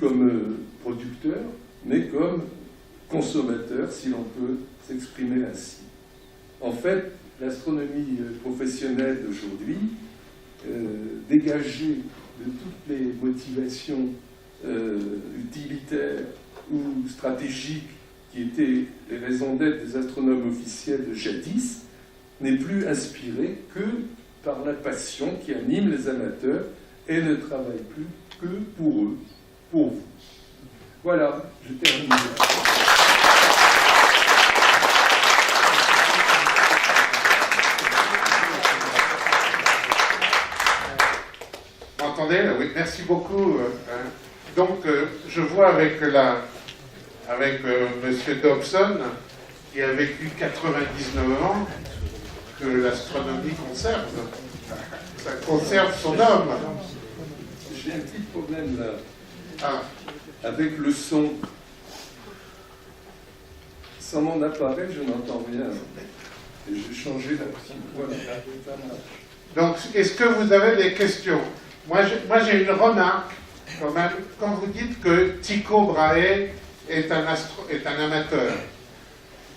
comme producteur, mais comme consommateur, si l'on peut s'exprimer ainsi. En fait, l'astronomie professionnelle d'aujourd'hui, dégagée de toutes les motivations utilitaires ou stratégiques qui étaient les raisons d'être des astronomes officiels de jadis, n'est plus inspirée que par la passion qui anime les amateurs et ne travaille plus que pour eux, pour vous. Voilà, je termine. Vous m'entendez? Oui, merci beaucoup. Donc, je vois avec Monsieur Dobson, qui a vécu 99 ans, que l'astronomie conserve. Ça conserve son homme. J'ai un petit problème là. Ah. Avec le son. Sans mon appareil, je n'entends rien. Et j'ai changé la petite. Voilà, ça marche. Donc, est-ce que vous avez des questions? Moi, j'ai une remarque, quand même, quand vous dites que Tycho Brahe est un amateur.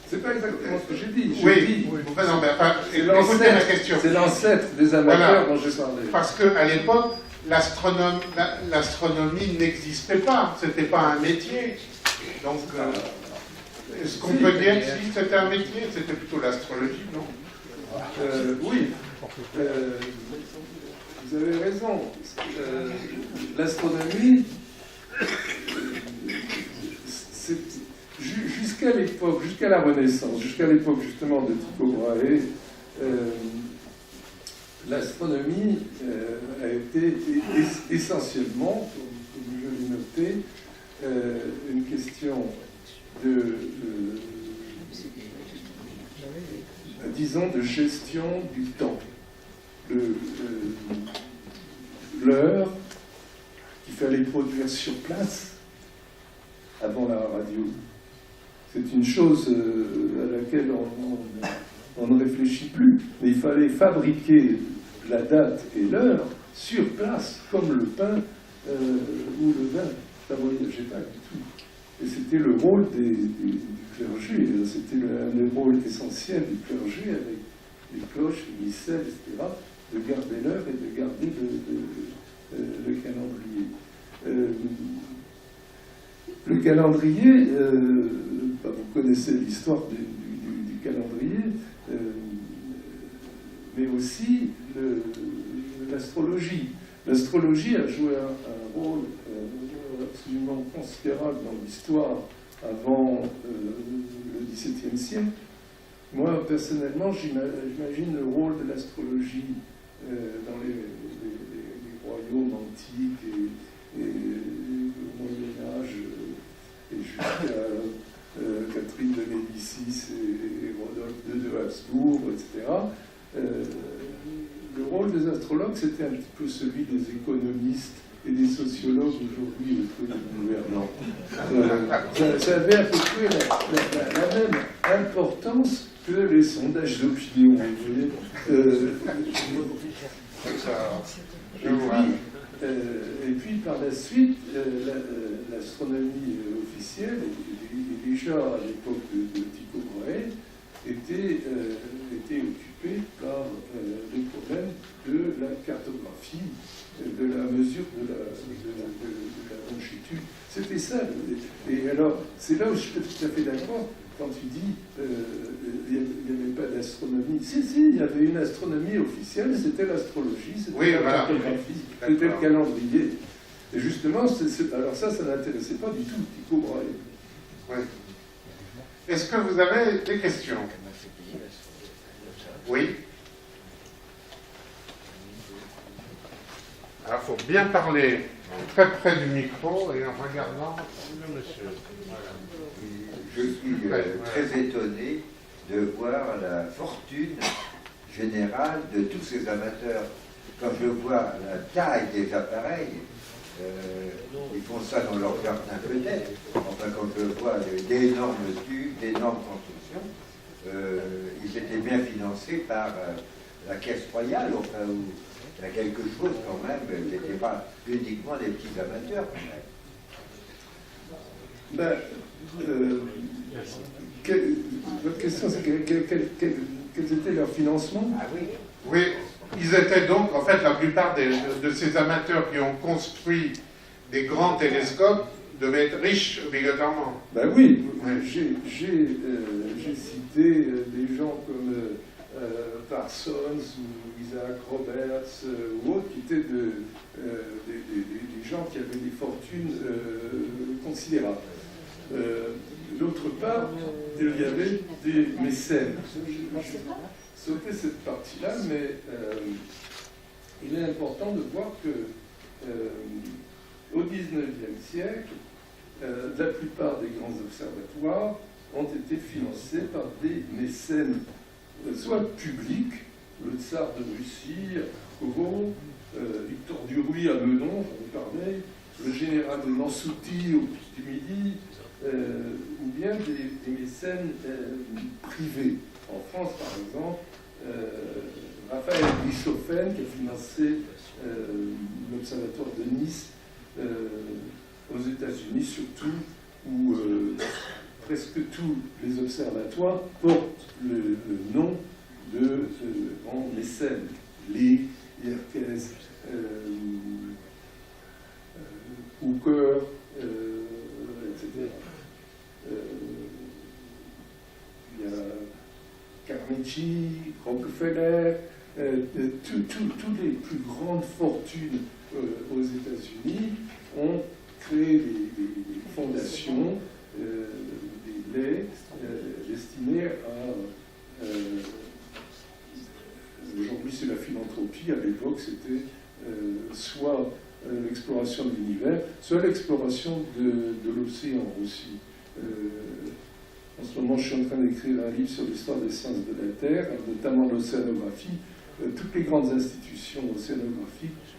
C'est pas exactement ce que j'ai dit. Oui, non, mais enfin, écoutez ma question. C'est l'ancêtre des amateurs dont j'ai parlé. Parce qu'à l'époque, l'astronomie n'existait pas, c'était pas un métier. Donc, est-ce qu'on peut dire que si c'était un métier, c'était plutôt l'astrologie, non? Oui. Vous avez raison. L'astronomie, jusqu'à l'époque, jusqu'à la Renaissance, jusqu'à l'époque justement de Tycho Brahe, l'astronomie a été essentiellement, comme je l'ai noté, une question disons, de gestion du temps. L'heure qu'il fallait produire sur place avant la radio. C'est une chose à laquelle on ne réfléchit plus. Mais il fallait fabriquer la date et l'heure sur place, comme le pain ou le vin. Ça ne voyageait pas du tout. Et c'était le rôle du clergé. C'était un des rôles essentiels du clergé avec les cloches, les missels, etc., de garder l'heure et de garder le calendrier. Le calendrier, vous connaissez l'histoire du calendrier, mais aussi l'astrologie. L'astrologie a joué un rôle absolument considérable dans l'histoire avant le XVIIe siècle. Moi, personnellement, j'imagine le rôle de l'astrologie dans les royaumes antiques et au Moyen-Âge et jusqu'à Catherine de Médicis et Rodolphe II de Habsbourg, etc. Le rôle des astrologues, c'était un petit peu celui des économistes et des sociologues aujourd'hui auprès du gouvernement. Ça avait à peu près la même importance que les sondages d'opinion. Et puis par la suite, l'astronomie officielle, et déjà à l'époque de Tycho Brahe, était occupée par les problèmes de la cartographie, de la mesure de la longitude. C'était ça. Et alors, c'est là où je suis tout à fait d'accord quand tu dis il n'y avait pas d'astronomie. Si, il y avait une astronomie officielle, c'était l'astrologie, c'était la cartographie, c'était le calendrier. Et justement, alors ça n'intéressait pas du tout Tycho Brahe. Oui. Est-ce que vous avez des questions? Oui. Alors, il faut bien parler très près du micro et en regardant le monsieur. Voilà. Je suis très étonné de voir la fortune générale de tous ces amateurs. Quand je vois la taille des appareils, ils font ça dans leur jardin peut-être. Enfin, quand je vois d'énormes tubes, d'énormes constructions, ils étaient bien financés par la Caisse royale, enfin, où il y a quelque chose quand même, ils n'étaient pas uniquement des petits amateurs quand même. Ben, votre question, c'est quels étaient leurs financements? Ah oui. Oui, ils étaient donc, en fait, la plupart de ces amateurs qui ont construit des grands télescopes devaient être riches obligatoirement. Ben oui, Ouais. j'ai cité des gens comme Parsons ou Isaac Roberts ou autres qui étaient des gens qui avaient des fortunes considérables. D'autre part, il y avait des mécènes. J'ai sauté cette partie-là, mais il est important de voir que au XIXe siècle, la plupart des grands observatoires ont été financés par des mécènes, soit publics, le tsar de Russie, Kovo, Victor Duruy à Meudon, j'en ai parlé, le général de Nansouty au Pic du Midi, ou bien des mécènes privés. En France, par exemple, Raphaël Grissoffen qui a financé l'observatoire de Nice aux États-Unis, surtout, où presque tous les observatoires portent le nom de grands mécènes, Lee, Yerkes, Hooker, etc. Il y a Carnegie, Rockefeller, toutes les plus grandes fortunes aux États-Unis ont créé des fondations, des laits destinés à... Aujourd'hui, c'est la philanthropie. À l'époque, c'était soit l'exploration de l'univers, soit l'exploration de l'océan aussi. En ce moment, je suis en train d'écrire un livre sur l'histoire des sciences de la Terre, notamment l'océanographie. Toutes les grandes institutions océanographiques,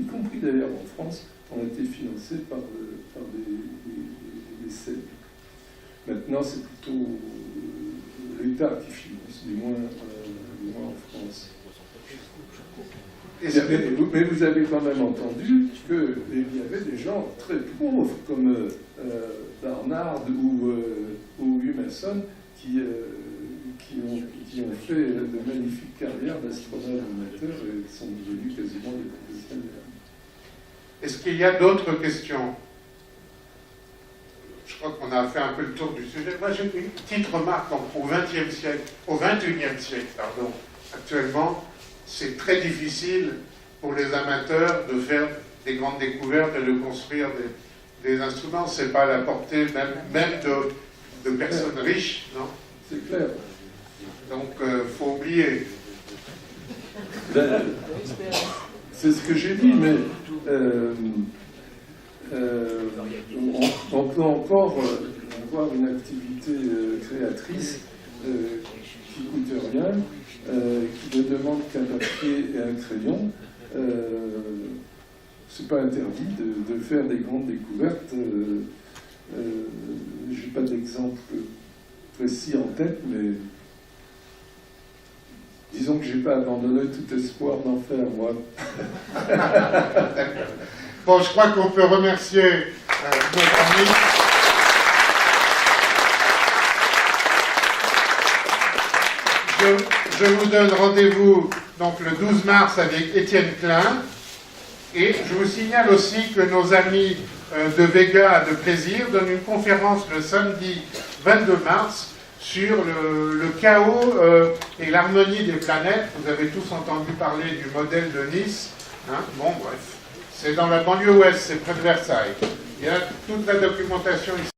y compris d'ailleurs en France, ont été financées par des mécènes. Maintenant, c'est plutôt l'État qui finance, du moins en France. Mais vous avez quand même entendu qu'il y avait des gens très pauvres, comme Barnard ou Hugh Mason, qui ont fait de magnifiques carrières d'astronomes amateurs et sont devenus quasiment des professionnels. Est-ce qu'il y a d'autres questions? Je crois qu'on a fait un peu le tour du sujet. Moi, j'ai une petite remarque au XXIe siècle, pardon. Actuellement, c'est très difficile pour les amateurs de faire des grandes découvertes et de construire des instruments. C'est pas à la portée même de personnes riches, non? C'est clair. Donc, faut oublier. C'est ce que j'ai dit, mais on peut encore avoir une activité créatrice qui ne coûte rien, qui ne demande qu'un papier et un crayon. C'est pas interdit de faire des grandes découvertes. J'ai pas d'exemple précis en tête, mais disons que j'ai pas abandonné tout espoir d'en faire, moi. Bon, je crois qu'on peut remercier notre ami. Je vous donne rendez-vous donc le 12 mars avec Étienne Klein. Et je vous signale aussi que nos amis de Vega de Plaisir donnent une conférence le samedi 22 mars sur le chaos et l'harmonie des planètes. Vous avez tous entendu parler du modèle de Nice. Hein? Bon, bref. C'est dans la banlieue ouest, c'est près de Versailles. Il y a toute la documentation ici.